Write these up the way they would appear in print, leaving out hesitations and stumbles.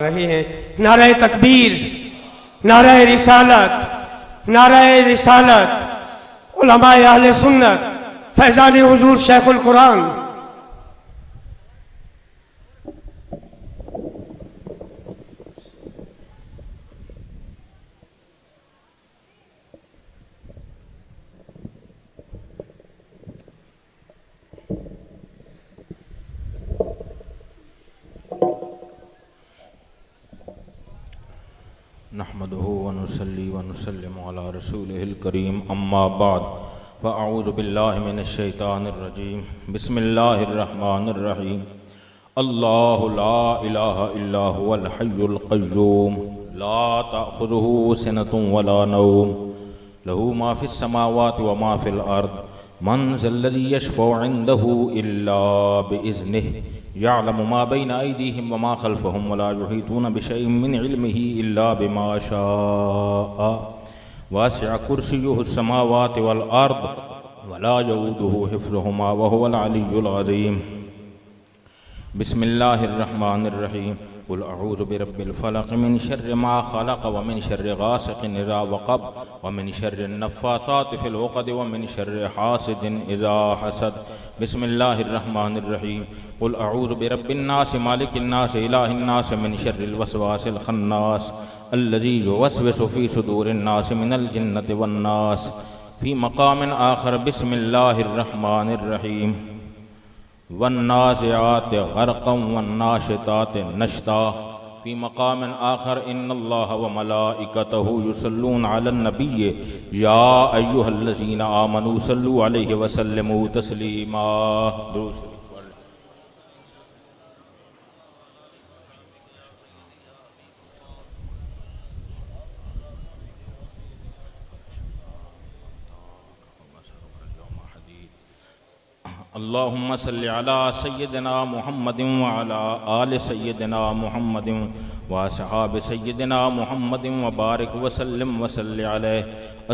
رہی ہیں۔ نعرہ تکبیر، نعرہ رسالت، نعرہ رسالت، علماء اہل سنت، فیضان حضور شیخ القرآن۔ نحمده ونصلي ونسلم على رسوله الكريم اما بعد فاعوذ بالله من الشيطان الرجيم بسم الله الرحمن الرحيم الله لا اله الا هو الحي القيوم لا تأخذه سنة ولا نوم له ما في السماوات وما في الارض من ذا الذي يشفع عنده الا باذنه يعلم ما بين أيديهم وما خلفهم ولا يحيطون بشيء من علمه إلا بما شاء واسع كرسيه السماوات والأرض ولا يؤوده حفظهما وهو العلي العظيم بسم الله الرحمن الرحيم قل أعوذ برب الفلق من شر ما خلق ومن شر غاسق إذا وقب ومن شر النفاثات في العقد ومن شر حاسد إذا حسد بسم الله الرحمن الرحيم قل أعوذ برب الناس مالك الناس إله الناس من شر الوسواس الخناس الذي يوسوس في صدور الناس من الجنة والناس في مقام آخر بسم الله الرحمن الرحيم والنازعات غرقا والناشطات نشطا في مقام آخر إن الله وملائكته يصلون على النبي يا أيها الذين آمنوا صلوا عليه وسلموا تسليما اللهم صل على سيدنا محمد وعلى آل سيدنا محمد وأصحاب سيدنا محمد وبارك وسلم وصل عليه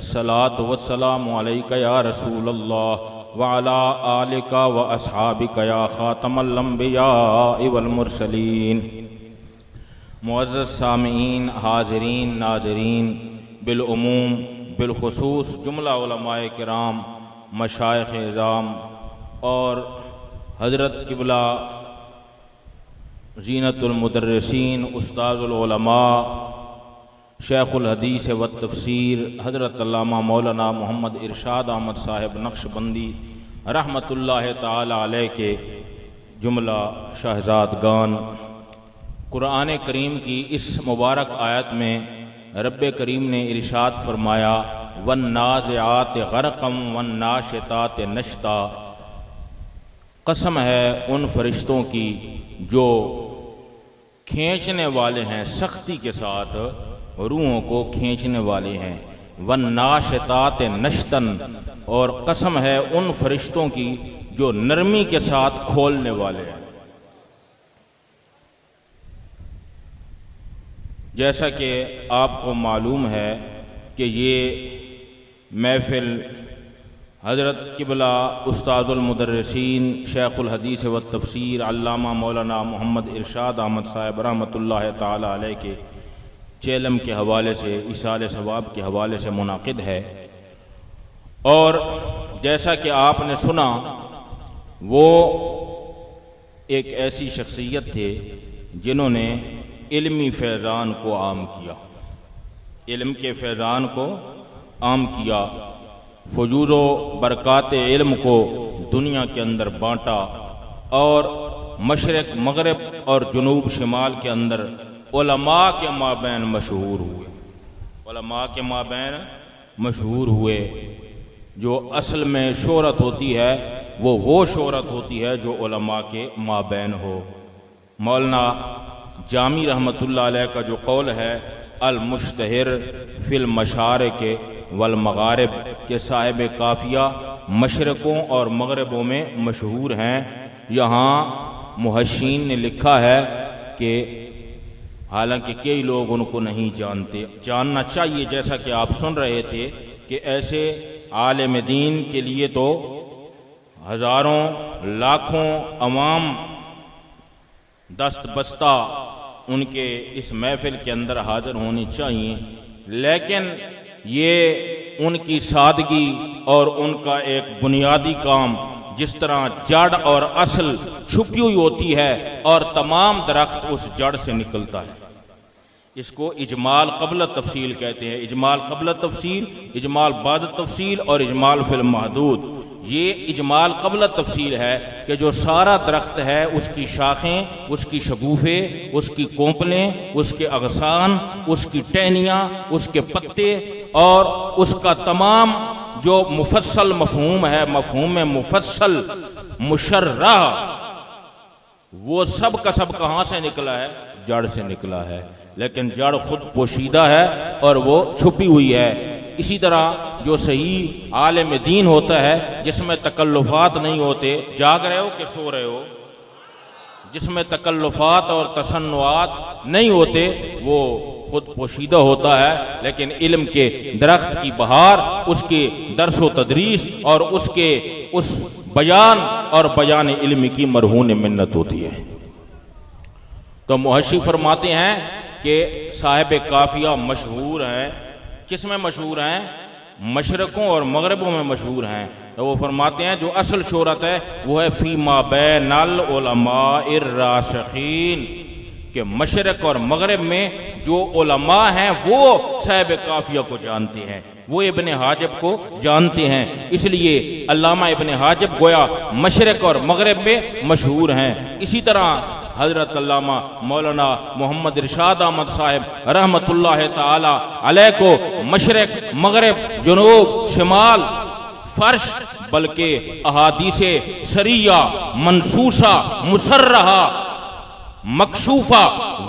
الصلاة والسلام عليك يا رسول الله وعلى آلك وأصحابك يا خاتم الأنبياء والمرسلين معزز سامعین، حاضرین، ناظرین، بالعموم بالخصوص جملہ علماء کرام، مشائخ اعظام اور حضرت قبلہ زینت المدرسین، استاذ العلماء، شیخ الحدیث والتفسیر حضرت علامہ مولانا محمد ارشاد احمد صاحب نقشبندی رحمۃ اللہ تعالی علیہ کے جملہ شہزادگان، قرآن کریم کی اس مبارک آیت میں رب کریم نے ارشاد فرمایا والنازعات غرقا والناشطات نشطا، قسم ہے ان فرشتوں کی جو کھینچنے والے ہیں، سختی کے ساتھ روحوں کو کھینچنے والے ہیں، والناشطات نشطن، اور قسم ہے ان فرشتوں کی جو نرمی کے ساتھ کھولنے والے ہیں۔ جیسا کہ آپ کو معلوم ہے کہ یہ محفل حضرت قبلہ استاذ المدرسین شیخ الحدیث والتفسیر علامہ مولانا محمد ارشاد احمد صاحب رحمۃ اللہ تعالی علیہ کے چیلم کے حوالے سے، ایصال ثواب کے حوالے سے منعقد ہے، اور جیسا کہ آپ نے سنا وہ ایک ایسی شخصیت تھے جنہوں نے علمی فیضان کو عام کیا، علم کے فیضان کو عام کیا، فجور و برکات علم کو دنیا کے اندر بانٹا، اور مشرق مغرب اور جنوب شمال کے اندر علماء کے مابین مشہور ہوئے، علماء کے مابین مشہور ہوئے۔ جو اصل میں شہرت ہوتی ہے وہ شہرت ہوتی ہے جو علماء کے مابین ہو۔ مولانا جامی رحمۃ اللہ علیہ کا جو قول ہے المشتہر فی المشارق والمغارب کے صاحب قافیہ مشرقوں اور مغربوں میں مشہور ہیں، یہاں محشین نے لکھا ہے کہ حالانکہ کئی لوگ ان کو نہیں جانتے، جاننا چاہیے، جیسا کہ آپ سن رہے تھے کہ ایسے عالم دین کے لیے تو ہزاروں لاکھوں عوام دست بستہ ان کے اس محفل کے اندر حاضر ہونی چاہیے، لیکن یہ ان کی سادگی اور ان کا ایک بنیادی کام، جس طرح جڑ اور اصل چھپی ہوئی ہوتی ہے اور تمام درخت اس جڑ سے نکلتا ہے، اس کو اجمال قبل تفصیل کہتے ہیں۔ اجمال قبل تفصیل، اجمال بعد تفصیل اور اجمال فی المحدود۔ یہ اجمال قبل تفصیل ہے کہ جو سارا درخت ہے اس کی شاخیں، اس کی شگوفے، اس کی کونپلیں، اس کے اغصان، اس کی ٹہنیاں، اس کے پتے اور اس کا تمام جو مفصل مفہوم ہے، مفہوم مفصل مشرح، وہ سب کا سب کہاں سے نکلا ہے؟ جڑ سے نکلا ہے، لیکن جڑ خود پوشیدہ ہے اور وہ چھپی ہوئی ہے۔ اسی طرح جو صحیح عالم دین ہوتا ہے، جس میں تکلفات نہیں ہوتے، جاگ رہے ہو کہ سو رہے ہو، جس میں تکلفات اور تصنعات نہیں ہوتے، وہ خود پوشیدہ ہوتا ہے، لیکن علم کے درخت کی بہار، اس کے درس و تدریس اور اس کے اس بیان اور بیان علم کی مرہون منت ہوتی ہے۔ تو محشی فرماتے ہیں کہ صاحب قافیہ مشہور ہیں، کس میں مشہور ہیں؟ مشرقوں اور مغربوں میں مشہور ہیں۔ تو وہ فرماتے ہیں جو اصل شہرت ہے وہ ہے فی ما بین العلماء الراسخین، کہ مشرق اور مغرب میں جو علماء ہیں وہ صاحب قافیہ کو جانتے ہیں، وہ ابن حاجب کو جانتے ہیں، اس لیے علامہ ابن حاجب گویا مشرق اور مغرب میں مشہور ہیں۔ اسی طرح حضرت علامہ مولانا محمد ارشاد احمد صاحب رحمت اللہ تعالی علیہ کو مشرق، مغرب، جنوب، شمال، فرش، بلکہ احادیث سریہ، منصوصہ، مصرحہ، مکشوفہ،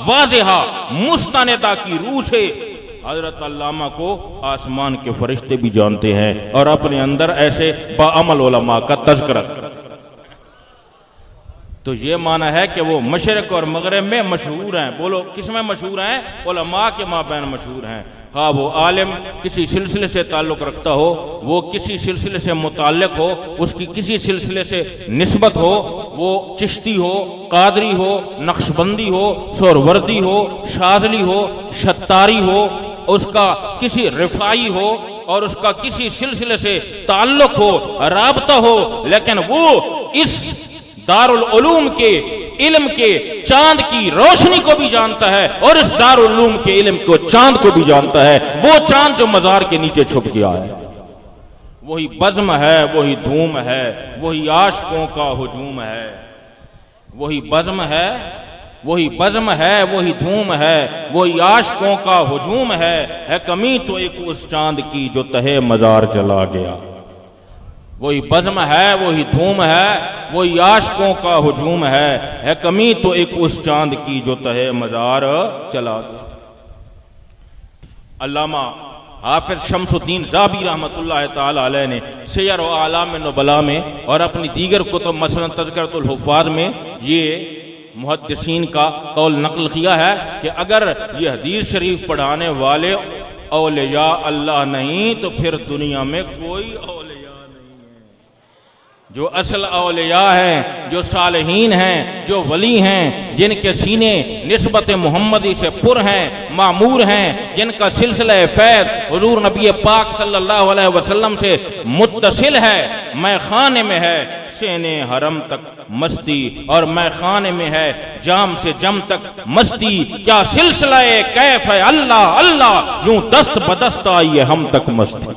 واضحہ، مستندہ کی روح سے حضرت علامہ کو آسمان کے فرشتے بھی جانتے ہیں اور اپنے اندر ایسے باعمل علماء کا تذکرہ۔ تو یہ معنی ہے کہ وہ مشرق اور مغرب میں مشہور ہیں۔ بولو کس میں مشہور ہیں؟ علماء کے مابین مشہور ہیں۔ خواہ وہ عالم کسی سلسلے سے تعلق رکھتا ہو، وہ کسی سلسلے سے متعلق ہو، اس کی کسی سلسلے سے نسبت ہو، وہ چشتی ہو، قادری ہو، نقشبندی ہو، سہروردی ہو، شاذلی ہو، شتاری ہو، اس کا کسی رفاعی ہو اور اس کا کسی سلسلے سے تعلق ہو، رابطہ ہو، لیکن وہ اس دارالعلوم کے علم کے چاند کی روشنی کو بھی جانتا ہے اور اس دارالعلوم کے علم کو چاند کو بھی جانتا ہے، وہ چاند جو مزار کے نیچے چھپ گیا ہے، وہی بزم ہے، وہی دھوم ہے، وہی عاشقوں کا ہجوم ہے، وہی بزم ہے، وہی بزم ہے، وہی دھوم ہے، وہی عاشقوں کا ہجوم ہے کمی تو ایک اس چاند کی جو تہے مزار چلا گیا۔ وہی بزم ہے، وہی دھوم ہے، وہی عاشقوں کا ہجوم ہے کمی تو ایک اس چاند کی جو تہے مزار چلا گیا۔ علامہ حافظ شمس الدین ذہبی رحمت اللہ تعالی علیہ نے سیر و اعلام نبلاء میں اور اپنی دیگر کتب مثلا تذکرۃ الحفاظ میں یہ محدثین کا قول نقل کیا ہے کہ اگر یہ حدیث شریف پڑھانے والے اولیاء اللہ نہیں تو پھر دنیا میں کوئی اولیاء نہیں ہے۔ جو اصل اولیاء ہیں، جو صالحین ہیں، جو ولی ہیں، جن کے سینے نسبت محمدی سے پر ہیں، معمور ہیں، جن کا سلسلہ فیض حضور نبی پاک صلی اللہ علیہ وسلم سے متصل ہے، میں خانے میں ہے سینے حرم تک مستی اور میں خانے میں ہے جام سے جم تک مستی، کیا سلسلہ کیف ہے اللہ اللہ یوں دست بدست آئی ہے ہم تک مستی۔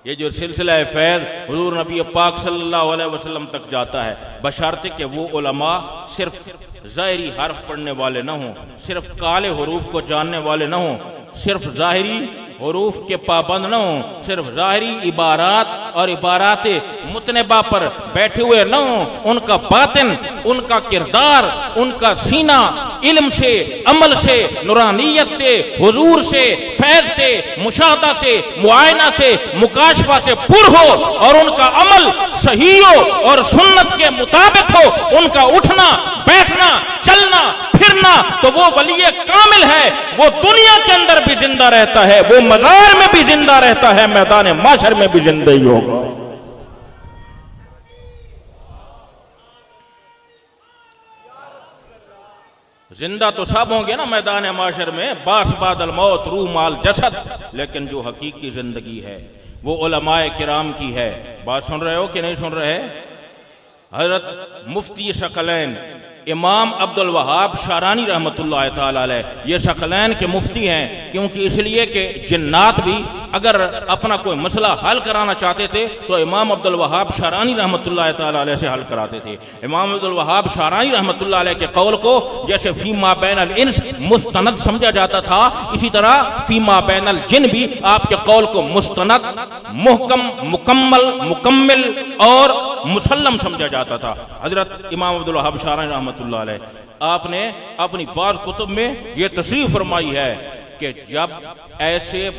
یہ جو سلسلہ فیض حضور نبی پاک صلی اللہ علیہ وسلم تک جاتا ہے، بشرطے کہ وہ علماء صرف ظاہری حرف پڑھنے والے نہ ہوں، صرف کالے حروف کو جاننے والے نہ ہوں، صرف ظاہری حروف کے پابند نہ ہوں، صرف ظاہری عبارات اور عبارات متنبہ پر بیٹھے ہوئے نہ ہوں، ان کا باطن، ان کا کردار، ان کا سینہ علم سے، عمل سے، نورانیت سے، حضور سے، فیض سے، مشاہدہ سے، معائنہ سے، مکاشفہ سے پر ہو اور ان کا عمل صحیح ہو اور سنت کے مطابق ہو، ان کا اٹھنا، بیٹھنا، چلنا، پھرنا، تو وہ ولی کامل ہے۔ وہ دنیا کے اندر بھی زندہ رہتا ہے، وہ مزار میں بھی زندہ رہتا ہے، میدان محشر میں بھی زندہ ہی ہوگا۔ زندہ تو سب ہوں گے نا میدان معاشر میں، باس بعد الموت روح مال جسد، لیکن جو حقیقی زندگی ہے وہ علماء کرام کی ہے۔ بات سن رہے ہو کہ نہیں سن رہے؟ حضرت مفتی ثقلین امام عبدالوہاب شارانی رحمۃ اللہ تعالی علیہ، یہ ثقلین کے مفتی ہیں، کیونکہ اس لیے کہ جنات بھی اگر اپنا کوئی مسئلہ حل کرانا چاہتے تھے تو امام عبدالوہاب شارانی رحمۃ اللہ تعالی علیہ سے حل کراتے تھے۔ امام عبدالوہاب شارانی رحمۃ اللہ علیہ کے قول کو جیسے فی ما بین الانس مستند سمجھا جاتا تھا، اسی طرح فی ما بین الجن بھی آپ کے قول کو مستند، محکم، مکمل اور مسلم سمجھا جاتا تھا۔ حضرت امام عبدالوہاب شارانی رحمۃ اللہ علیہ، آپ نے اپنی بعض کتب میں یہ تصریح فرمائی ہے کہ جب ایسے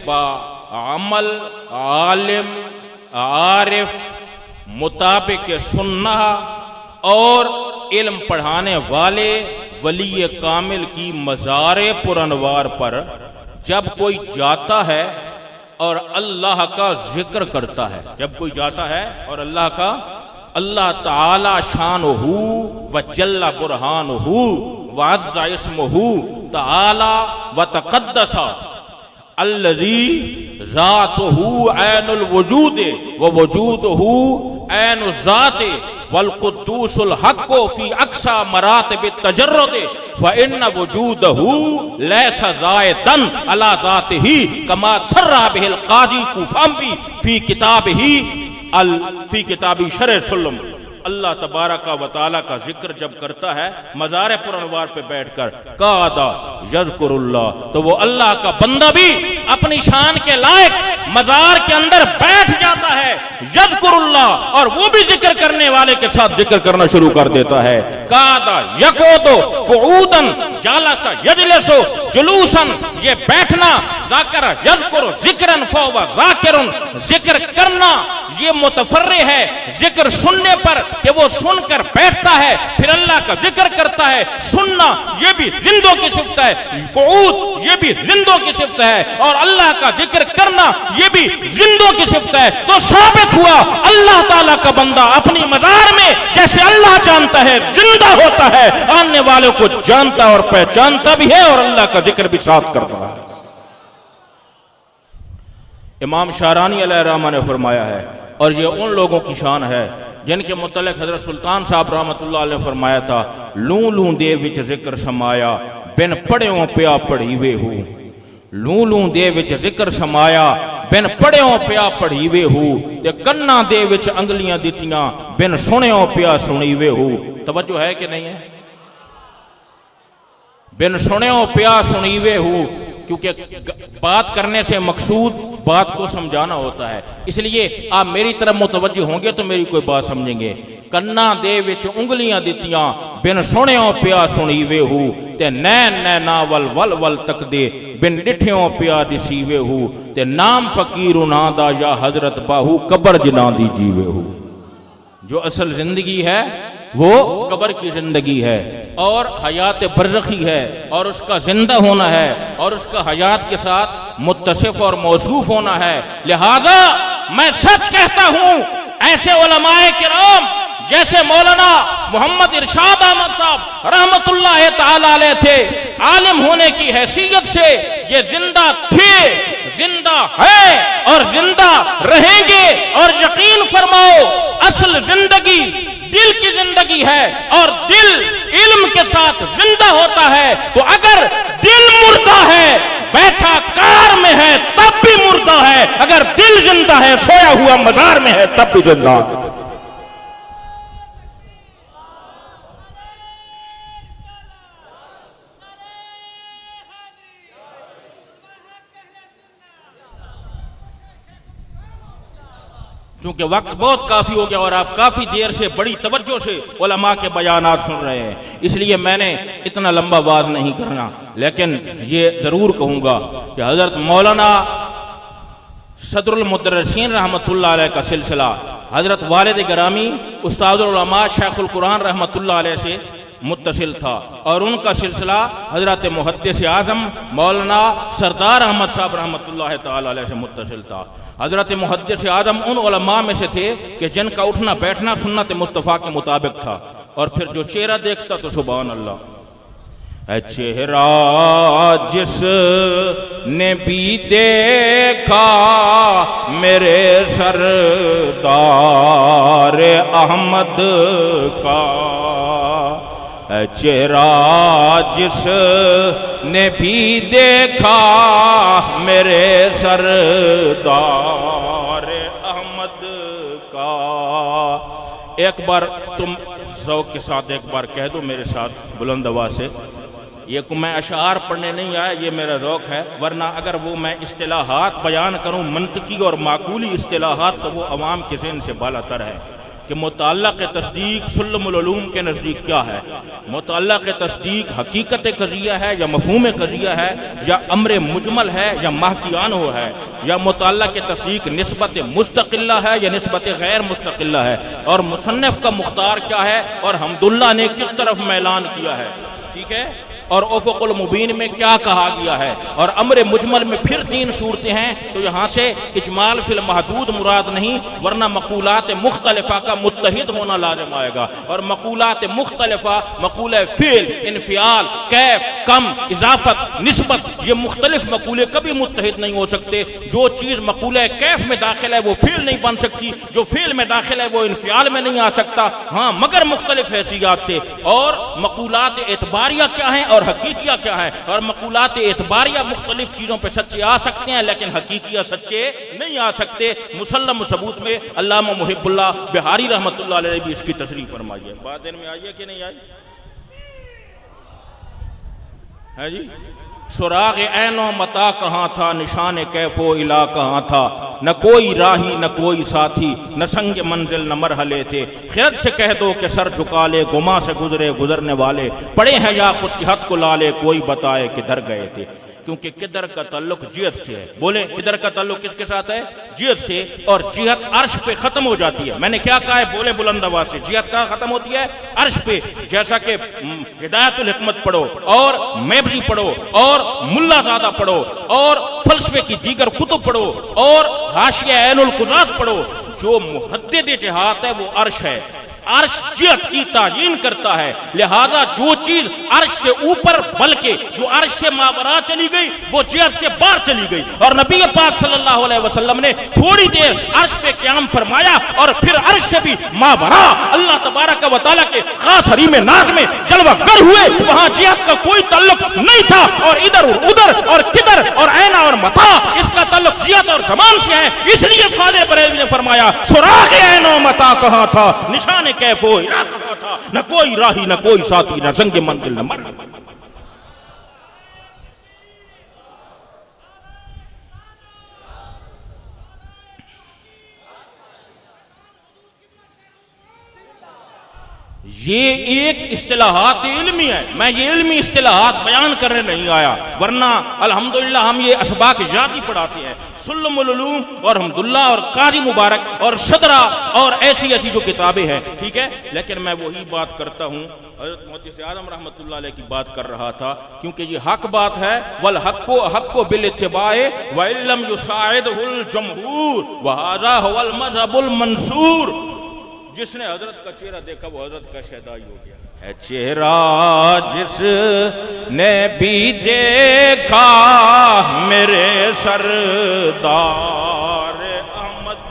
عمل عالم عارف مطابق سننا اور علم پڑھانے والے ولی کامل کی مزار پرانوار پر جب کوئی جاتا ہے اور اللہ کا ذکر کرتا ہے، جب کوئی جاتا ہے اور اللہ تعالی شانہ و جل برہانہ و عز اسمہ تعالی و تقدس الذی ذاتہ عین الوجود و وجودہ عین الذات والقدوس الحق فی اقصى مراتب التجرد فإن وجودہ لیس زائدا علی ذاتہ کما سرّ بہ القاضی کوفی فی کتابی شرح سلم۔ اللہ تبارک و تعالی کا ذکر جب کرتا ہے مزار پرانوار پہ بیٹھ کر قاعدہ یذکر اللہ، تو وہ اللہ کا بندہ بھی اپنی شان کے لائق مزار کے اندر بیٹھ جاتا ہے یذکر اللہ، اور وہ بھی ذکر کرنے والے کے ساتھ ذکر کرنا شروع کر دیتا ہے۔ قاعدہ یقعد قعودا جالس یجلس جلوسا، یہ بیٹھنا، ذاکر یذکر ذکرا فهو ذاکر، ذکر کرنا یہ متفرع ہے ذکر سننے پر کہ وہ سن کر بیٹھتا ہے پھر اللہ کا ذکر کرتا ہے۔ سننا یہ بھی زندوں کی صفت ہے، قعود یہ بھی زندوں کی صفت ہے، اور اللہ کا ذکر کرنا یہ بھی زندوں کی صفت ہے۔ تو ثابت ہوا اللہ تعالیٰ کا بندہ اپنی مزار میں جیسے اللہ جانتا ہے زندہ ہوتا ہے، آنے والوں کو جانتا اور پہچانتا بھی ہے، اور اللہ کا ذکر بھی ساتھ کرتا ہے۔ امام شارانی علیہ الرحمہ نے فرمایا ہے، اور یہ ان لوگوں کی شان ہے جن کے متعلق حضرت سلطان صاحب رحمۃ اللہ علیہ نے فرمایا تھا، لوں لوں دے وچ ذکر سمایا بن پڑھیوں پیا پڑھی وے ہو، لوں لوں دے وچ ذکر سمایا بن پڑھیوں پیا پڑھی وے ہو، تے کنا دے وچ انگلیاں دتیاں بن سنیوں پیا سنی وے ہو۔ توجہ ہے کہ نہیں ہے؟ بن سنیوں پیا سنی وے ہو، کیونکہ بات کرنے سے مقصود بات کو سمجھانا ہوتا ہے، اس لیے آپ میری طرف متوجہ ہوں گے تو میری کوئی بات سمجھیں گے۔ کنا دے وچ انگلیاں دتیاں بن سنیوں پیا سنی وے ہو، تے نین نینا ول ول ول تک دے بن ڈٹھیوں پیا دسی وے ہو، تے نام فقیر نا دا یا حضرت باہو قبر جنا دی جیوے ہو۔ جو اصل زندگی ہے وہ قبر کی زندگی ہے، اور حیات برزخی ہے، اور اس کا زندہ ہونا ہے، اور اس کا حیات کے ساتھ متصف اور موصوف ہونا ہے۔ لہذا میں سچ کہتا ہوں، ایسے علماء کرام جیسے مولانا محمد ارشاد احمد صاحب رحمت اللہ تعالی علیہ تھے، عالم ہونے کی حیثیت سے یہ زندہ تھے، زندہ ہے اور زندہ رہیں گے، اور یقین فرماؤ اصل زندگی دل کی زندگی ہے، اور دل علم کے ساتھ زندہ ہوتا ہے۔ تو اگر دل مردہ ہے، بیٹھا کار میں ہے تب بھی مردہ ہے، اگر دل زندہ ہے سویا ہوا مزار میں ہے تب بھی زندہ ہے۔ چونکہ وقت بہت کافی ہو گیا اور آپ کافی دیر سے بڑی توجہ سے علماء کے بیانات سن رہے ہیں، اس لیے میں نے اتنا لمبا واز نہیں کرنا، لیکن یہ ضرور کہوں گا کہ حضرت مولانا صدر المدرسین رحمت اللہ علیہ کا سلسلہ حضرت والد گرامی استاد العلماء شیخ القرآن رحمت اللہ علیہ سے متصل تھا، اور ان کا سلسلہ حضرت محدث اعظم مولانا سردار احمد صاحب رحمت اللہ تعالی علیہ سے متصل تھا۔ حضرت محدث اعظم ان علماء میں سے تھے کہ جن کا اٹھنا بیٹھنا سنت مصطفیٰ کے مطابق تھا، اور پھر جو چہرہ دیکھتا تو سبحان اللہ۔ ہے چہرہ جس نے بھی دیکھا میرے سردار احمد کا، ہے چہرہ جس نے بھی دیکھا میرے سردار احمد کا۔ ایک بار تم ذوق کے ساتھ ایک بار کہہ دو میرے ساتھ بلند آواز سے، یہ کو میں اشعار پڑھنے نہیں آیا، یہ میرا ذوق ہے، ورنہ اگر وہ میں اصطلاحات بیان کروں منطقی اور معقولی اصطلاحات تو وہ عوام کے ذہن سے بالا تر ہے کہ متعلق تصدیق سلم العلوم کے نزدیک کیا ہے۔ متعلق تصدیق حقیقت قضیہ ہے یا مفہوم قضیہ ہے یا امر مجمل ہے یا محکیانہ ہے، یا متعلق تصدیق نسبت مستقلہ ہے یا نسبت غیر مستقلہ ہے، اور مصنف کا مختار کیا ہے اور حمداللہ نے کس طرف میلان کیا ہے، ٹھیک ہے، اور افق المبین میں کیا کہا گیا ہے، اور امر مجمل میں پھر 3 صورتیں ہیں، تو یہاں سے اجمال فی المحدود مراد نہیں، ورنہ مقولات مختلفہ کا متحد ہونا لازم آئے گا، اور مقولات مختلفہ مقولہ فعل، انفعال، کیف، کم، اضافت، نسبت، یہ مختلف مقولے کبھی متحد نہیں ہو سکتے۔ جو چیز مقولہ کیف میں داخل ہے وہ فعل نہیں بن سکتی، جو فعل میں داخل ہے وہ انفعال میں نہیں آ سکتا، ہاں مگر مختلف حیثیات سے۔ اور مقولات اعتباریہ کیا ہیں اور حقیقیہ کیا ہے، اور مقولات اعتباریہ مختلف چیزوں پہ سچے آ سکتے ہیں لیکن حقیقیہ سچے نہیں آ سکتے۔ مسلم ثبوت میں علامہ محب اللہ بہاری رحمۃ اللہ علیہ نے بھی اس کی تصریح فرمائی ہے۔ بات دن میں آئی ہے کہ نہیں آئی ہے جی؟ سراغ عین و متا کہاں تھا، نشان کیف و الا کہاں تھا، نہ کوئی راہی نہ کوئی ساتھی، نہ سنگ منزل نہ مرحلے تھے۔ خرد سے کہہ دو کہ سر جھکا لے، گما سے گزرے گزرنے والے، پڑے ہیں یا خود جہت کو لالے، کوئی بتائے کدھر گئے تھے۔ کیونکہ کدھر کا تعلق جہت سے ہے، بولیں کدھر کا تعلق کس کے ساتھ ہے؟ جہت سے، اور جہت عرش پہ ختم ہو جاتی ہے۔ میں نے کیا کہا ہے؟ بولے بلند آواز سے، جہت کہاں ختم ہوتی ہے؟ عرش پہ۔ جیسا کہ ہدایت الحکمت پڑھو اور میبری پڑھو اور ملا زادہ پڑھو اور فلسفے کی دیگر کتب پڑھو اور حاشیہ عین القضات پڑھو، جو محدد جہات ہے وہ عرش ہے۔ عرش جہت کی تعیین کرتا ہے، لہذا جو چیز عرش سے اوپر بلکہ جو عرش سے ماورا چلی گئی وہ جہت سے باہر چلی گئی، اور نبی پاک صلی اللہ علیہ وسلم نے تھوڑی دیر عرش پہ قیام فرمایا اور پھر عرش سے بھی ماورا اللہ تبارک و تعالیٰ کے خاص حریم ناز میں جلوہ گر ہوئے، وہاں جہت کا کوئی تعلق نہیں تھا، اور ادھر اور ادھر اور کدھر اور عین اور متا اس کا تعلق جہت اور زمان سے ہے۔ اس لیے فاضل بریلوی نے فرمایا سراغ عین و متا کہاں تھا، نشان کیف و الا کہاں تھا، نہ کوئی راہی نہ کوئی ساتھی، نہ سنگ منزل نہ مرحلہ۔ یہ ایک اصطلاحات علمی ہے، میں یہ علمی اصطلاحات بیان کرنے نہیں آیا، ورنہ الحمدللہ ہم یہ اسباق جاتی پڑھاتے ہیں، سلم العلوم اور حمداللہ اور قاضی مبارک اور صدرہ اور ایسی جو کتابیں ہیں، ٹھیک ہے۔ لیکن میں وہی بات کرتا ہوں، حضرت محدث اعظم رحمۃ اللہ علیہ کی بات کر رہا تھا، کیونکہ یہ حق بات ہے، والحق حق بالاتباع وان لم یساعدہ الجمہور وہذا هو المذهب المنصور۔ جس نے حضرت کا چہرہ دیکھا وہ حضرت کا شہدائی ہو گیا ہے۔ چہرہ جس نے بھی دیکھا میرے سردار احمد۔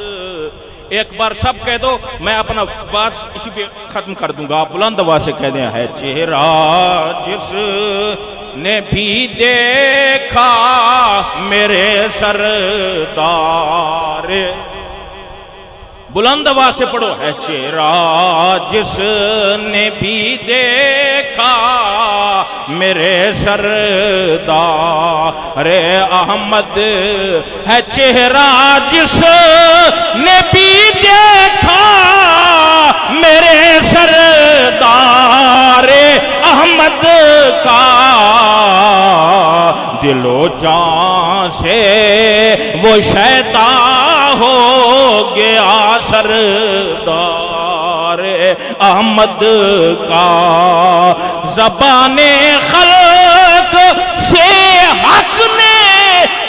ایک بار سب کہہ دو، میں اپنا بات اسی پہ ختم کر دوں گا، آپ بلند آواز سے کہہ دیں، ہے چہرہ جس نے بھی دیکھا میرے سردار، بلند آواز سے پڑھو، ہے چہرہ جس نے بھی دیکھا میرے سردار احمد، ہے چہرہ جس نے بھی دیکھا میرے سردار احمد کا، دل و جان سے وہ شیدا ہو گیا سردار احمد کا، زبان خلق سے حق نے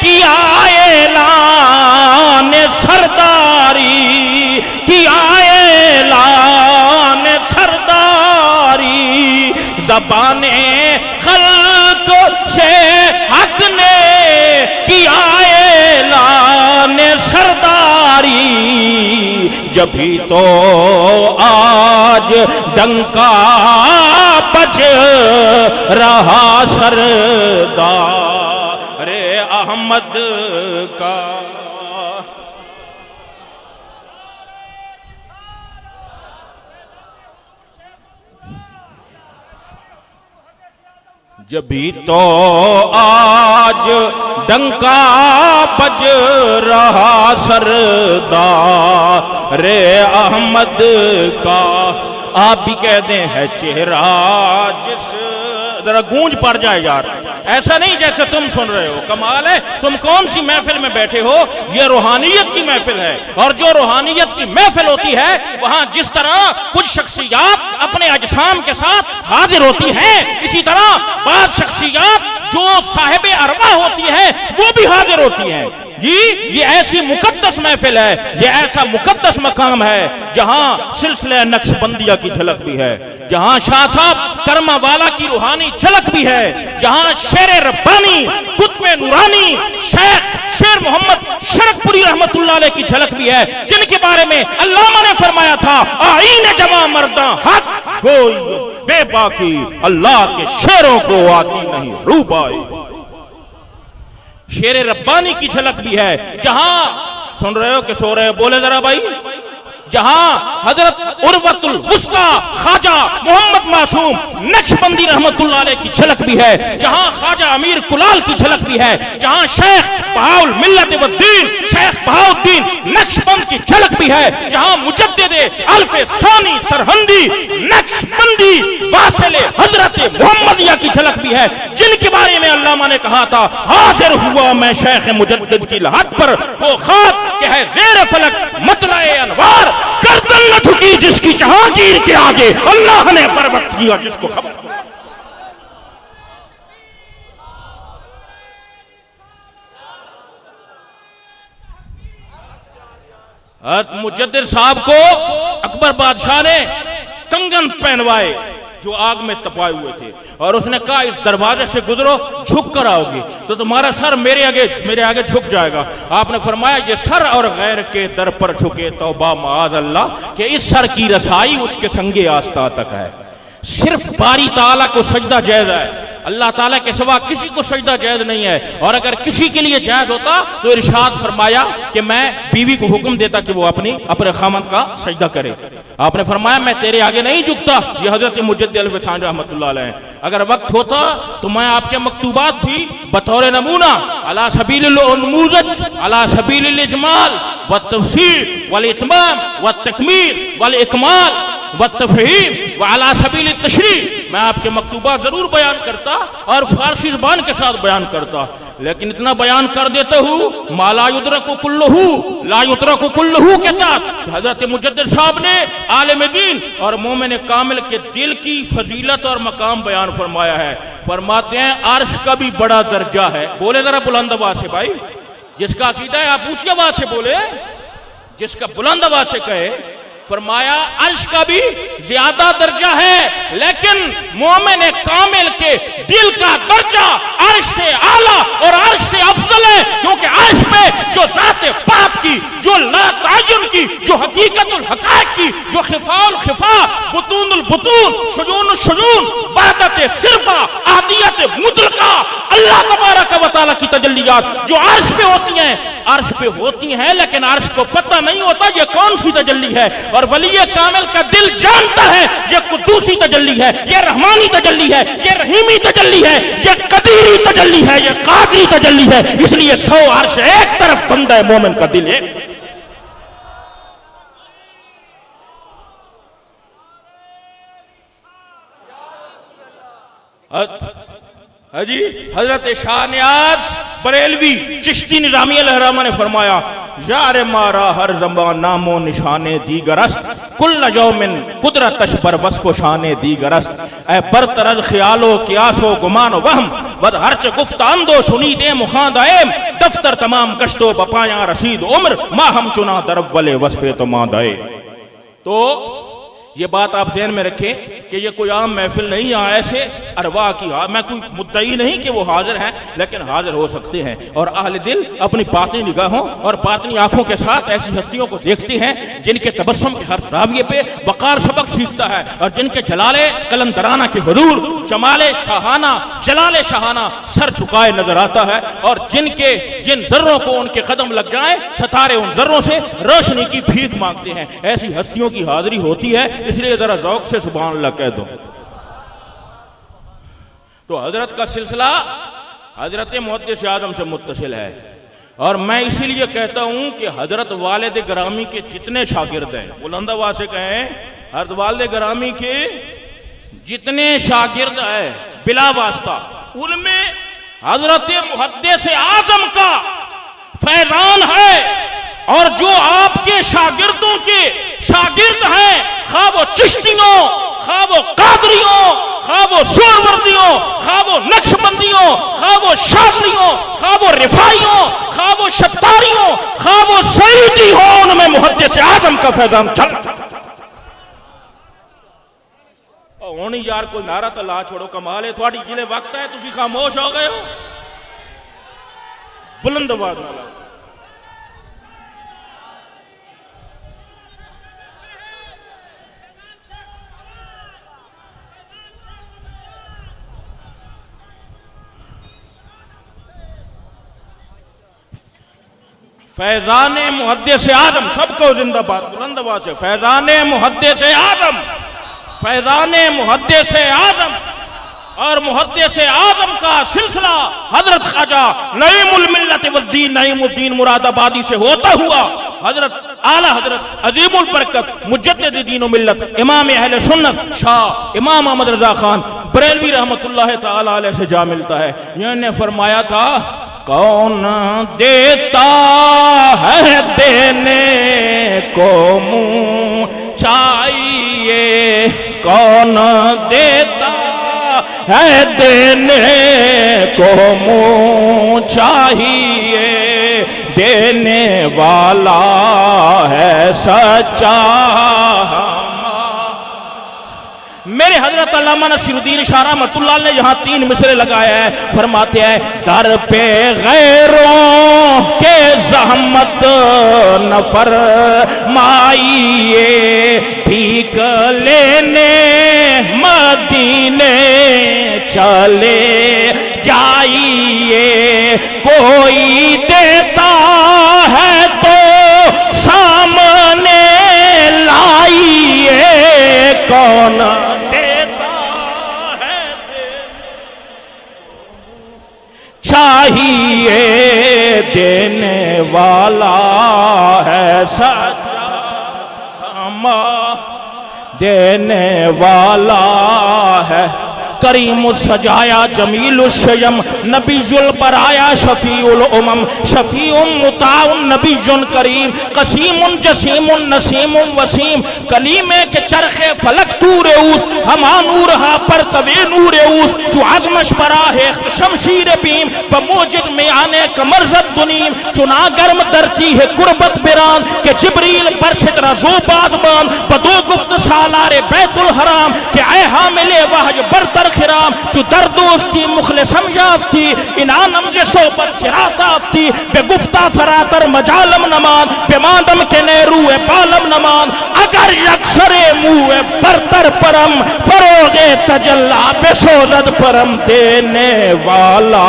کیا اعلان سرداری، کیا اعلان سرداری، زبان خلق جبھی تو آج ڈنکا بج رہا سردار احمد کا. جبھی تو آج ڈنکا بج رہا سردار احمد کا. آپ بھی کہتے ہیں چہرہ جس ذرا گونج پڑ جائے یار, ایسا نہیں جیسے تم سن رہے ہو. کمال ہے, تم کون سی محفل میں بیٹھے ہو؟ یہ روحانیت کی محفل ہے, اور جو روحانیت کی محفل ہوتی ہے وہاں جس طرح کچھ شخصیات اپنے اجسام کے ساتھ حاضر ہوتی ہیں, اسی طرح بعض شخصیات جو صاحب ارواح ہوتی ہے وہ بھی حاضر ہوتی ہیں. جی یہ ایسی مقدس محفل ہے, یہ ایسا مقدس مقام ہے جہاں سلسلہ نقشبندیہ کی جھلک بھی ہے, جہاں شاہ صاحب کرما والا کی روحانی جھلک بھی ہے, جہاں شیر ربانی قطب نورانی شیخ شیر محمد شرف پوری رحمت اللہ علیہ کی جھلک بھی ہے, جن کے بارے میں علامہ نے فرمایا تھا آئین جمع مرداں حق گوئی بے باکی, اللہ کے شیروں کو آتی نہیں روبائی. شیر ربانی کی جھلک بھی ہے جہاں سن رہے ہو کہ سو رہے ہو؟ بولے ذرا بھائی. جہاں حضرت عروۃ الوثقی خواجہ محمد معصوم نقشبندی رحمت اللہ علیہ کی جھلک بھی ہے, جہاں خواجہ امیر کلال کی جھلک بھی ہے, جہاں شیخ بہاء الملت والدین شیخ بہاء الدین نقشبند کی جھلک بھی ہے, جہاں مجدد الف ثانی سرہندی نقشبندی واصل حضرت محمدیہ کی جھلک بھی ہے, جن کے بارے میں علامہ نے کہا تھا حاضر ہوا میں شیخ مجدد کی لحد پر, وہ خاک کہ ہے زیر فلک مطلع انوار, گردن نہ جھکی جس کی جہانگیر کے آگے, اللہ نے پرورت کیا جس کو خبر. مجدد صاحب کو اکبر بادشاہ نے کنگن پہنوائے جو آگ میں تپائے ہوئے تھے, اور اس نے کہا اس دروازے سے گزرو جھک کر آؤ گی تو تمہارا سر میرے آگے جھک جائے گا. آپ نے فرمایا یہ سر اور غیر کے در پر جھکے توبہ معاذ اللہ, کہ اس سر کی رسائی اس کے سنگے آستہ تک ہے. صرف باری تعالیٰ کو سجدہ جائز ہے, اللہ تعالیٰ کے سوا کسی کو سجدہ جائز نہیں ہے, اور اگر کسی کے لیے جائز ہوتا تو ارشاد فرمایا کہ میں بیوی کو حکم دیتا کہ وہ اپنے خامند کا سجدہ کرے. آپ نے فرمایا میں تیرے آگے نہیں جھکتا. یہ حضرت مجدد الف ثانی رحمت اللہ علیہ. اگر وقت ہوتا تو میں آپ کے مکتوبات بھی بطور نمونہ علی سبیل النموذج علی سبیل الاجمال والتفسیر والاتمام والتکمیل والاکمال والتفہیم وعلی سبیل التشریح میں آپ کے مکتوبات ضرور بیان کرتا اور فارسی زبان کے ساتھ بیان کرتا, لیکن اتنا بیان کر دیتا ہوں ما لا یدرک کلہ لا یترک کلہ کے تحت. حضرت مجدد صاحب نے عالم دین اور مومن کامل کے دل کی فضیلت اور مقام بیان فرمایا ہے. فرماتے ہیں عرش کا بھی بڑا درجہ ہے. بولے ذرا بلند آواز سے بھائی, جس کا عقیدہ ہے آپ اونچی آواز سے بولے, جس کا بلند آواز سے کہے. فرمایا عرش کا بھی زیادہ درجہ ہے, لیکن مومن کامل کے دل کا درجہ عرش سے اعلیٰ اور عرش سے افضل ہے, کیونکہ عرش پہ جو ذات پاک کی, جو لا تعین کی, جو حقیقت الحقائق کی, جو خفاء الخفاء, بطون البطون, شجون الشجون, وحدت صرفہ, احدیت مطلقہ, اللہ تبارک و تعالیٰ کی تجلیات جو عرش پہ ہوتی ہیں لیکن عرش کو پتہ نہیں ہوتا یہ کون سی تجلی ہے. اور ولی کامل کا دل جانتا ہے یہ قدوسی تجلی ہے, یہ رحمانی تجلی ہے, یہ رحیمی تجلی ہے, یہ قدیری تجلی ہے, یہ قادری تجلی ہے. اس لیے 100 عرش ایک طرف بندہ ہے, مومن کا دل ہے. حضرت شاہ نیاز بریلوی چشتی نظامی الحرامہ نے فرمایا یار مارا ہر زمان نام و نشان دیگر است, کل یومن قدرتش بر وصف و شان دیگر است. اے برطرز خیال و قیاس و گمان و وہم, ود ہرچ گفت اندو شنید مخاند ایم, دفتر تمام گشت و بپایاں رشید عمر, ما ہم چنا در اول وصف تو ماند آئے. تو یہ بات آپ ذہن میں رکھیں کہ یہ کوئی عام محفل نہیں، یہاں ایسے ارواح کی میں کوئی مدعی نہیں کہ وہ حاضر ہیں، لیکن حاضر ہو سکتے ہیں، اور اہل دل اپنی باطنی نگاہوں اور باطنی آنکھوں کے ساتھ ایسی ہستیوں کو دیکھتے ہیں جن کے تبسم کے ہر راویے پہ وقار سبق سیکھتا ہے، اور جن کے جلال قلندرانہ کے حضور جمال شاہانہ جلال شاہانہ سر جھکائے نظر آتا ہے، اور جن ذروں کو ان کے قدم لگ جائیں ستارے ان ذروں سے روشنی کی بھیک مانگتے ہیں۔ ایسی ہستیوں کی حاضری ہوتی ہے، اس لیے ذرا ذوق سے سبحان اللہ کہہ دو۔ تو حضرت کا سلسلہ حضرت محدث اعظم سے متصل ہے، اور میں اسی لیے کہتا ہوں کہ حضرت والد گرامی کے جتنے شاگرد ہیں، بلند آواز سے کہیں، حضرت والد گرامی کے جتنے شاگرد ہیں بلا واسطہ، ان میں حضرت محدث اعظم کا فیضان ہے، اور جو آپ کے شاگردوں کے شاگرد ہیں، خواہ وہ چشتیوں، خواہ وہ قادریوں، خواہ وہ سہروردیوں، خواہ وہ نقشبندیوں، خواہ وہ شاذلیوں، خواہ وہ رفاعیوں، خواہ وہ شتاریوں، خواہ وہ سعیدی ہوں، ان میں محدث اعظم کا فیضان چل۔ ہونی یار کوئی نعرہ تو لا چھوڑو، کمال ہے تھوڑی جلے وقت ہے تسی خاموش ہو گئے ہو، بلند آواز نال۔ فیضان محدث اعظم، سب کو زندہ باد بلند آواز سے، فیضان محدث اعظم، فیضان محدث اعظم، اور محدث اعظم کا سلسلہ حضرت خواجہ نعیم الملت والدین نعیم الدین مراد آبادی سے ہوتا ہوا حضرت اعلیٰ حضرت عظیم البرکت مجدد دین و ملت امام اہل سنت شاہ امام احمد رضا خان بریلوی رحمت اللہ تعالی علیہ سے جا ملتا ہے۔ انہوں نے فرمایا تھا، کون دیتا ہے دینے کو منہ چاہیے، کون دیتا ہے دینے کو منہ چاہیے، دینے والا ہے سچا۔ میرے حضرت علامہ نصیر الدین شاہ رحمۃ اللہ نے یہاں 3 مصرے لگایا ہے، فرماتے ہیں، در پہ غیروں کے زحمت نہ فرمائیے، بھیک لینے مدینے چلے جائیے، کوئی دیتا ہے تو سامنے لائیے، کون دیتا ہے چاہیے، دینے والا ہے سچا، دینے والا ہے کریم السجایا جمیل الشیم نبی البرایا شفیع الامم شفیع مطاع نبی کریم قسیم جسیم نسیم وسیم کلیمے کے چرخ فلک تور اوست ہما نورہا پر طوی نور اوست جو عظمش براہ شمشیر بیم بموجد میں آنے کمرزت دنیم چنا گرم درتی ہے قربت بران کہ جبریل برشت رزو بازبان بدو گفت سالار بیت الحرام کہ اے حامل وحج برتر خرام جو در دوستی مخلصم یافتی انانم جسو پر چرات آفتی بے گفتہ فراتر مجالم نمان بے ماندم کے نیرو پالم نمان اگر یکسر موہ برتر پرم فروغ تجلہ بے سودت پرم دینے والا۔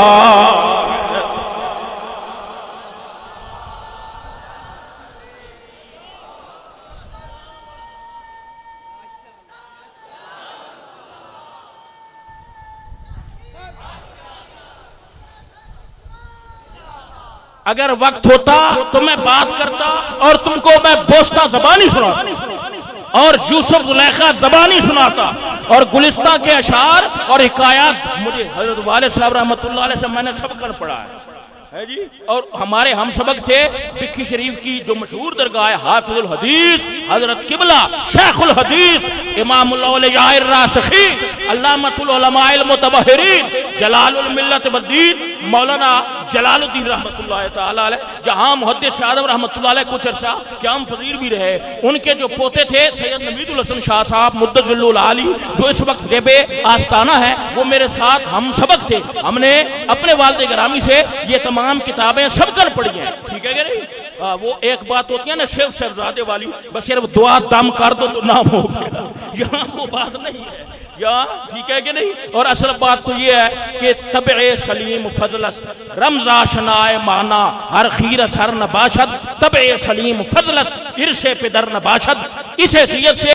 اگر وقت ہوتا تو میں بات کرتا اور تم کو میں بوستا زبانی سناتا اور یوسف زلیخا زبانی سناتا اور گلستہ کے اشعار اور حکایات مجھے حضرت والد صاحب رحمت اللہ علیہ سے میں نے سب کر پڑھا ہے جی۔ اور ہمارے ہم سبق تھے بکھی شریف کی جو مشہور درگاہ ہے حافظ الحدیث حضرت قبلہ شیخ الحدیث امام الاولیاء الراسخین علامۃ العلماء المتبحرین جلال الملت والدین مولانا جلال الدین رحمۃ اللہ تعالی علیہ، جہاں محدث اعظم رحمۃ اللہ علیہ کچھ عرصہ قیام پذیر بھی رہے، ان کے جو پوتے تھے سید نوید الحسن شاہ صاحب مدجل العالی، جو اس وقت زیب آستانہ ہے، وہ میرے ساتھ ہم سبق تھے، ہم نے اپنے والد گرامی سے یہ تمام کتابیں سب کر پڑھی ہیں، ٹھیک ہے کہ نہیں؟ وہ ایک بات ہوتی ہے نا شیخ شہزادے والی، بس صرف دعا دم کر دو تو نام ہو گیا، یہاں وہ بات نہیں ہے، یا ٹھیک ہے کہ نہیں؟ اور اصل بات تو یہ ہے کہ طبع سلیم فضل است، رمز آشنائے معنی ہر خیر سر نباشد، طبع سلیم فضل است، عرش پدر نباشد، اس حیثیت سے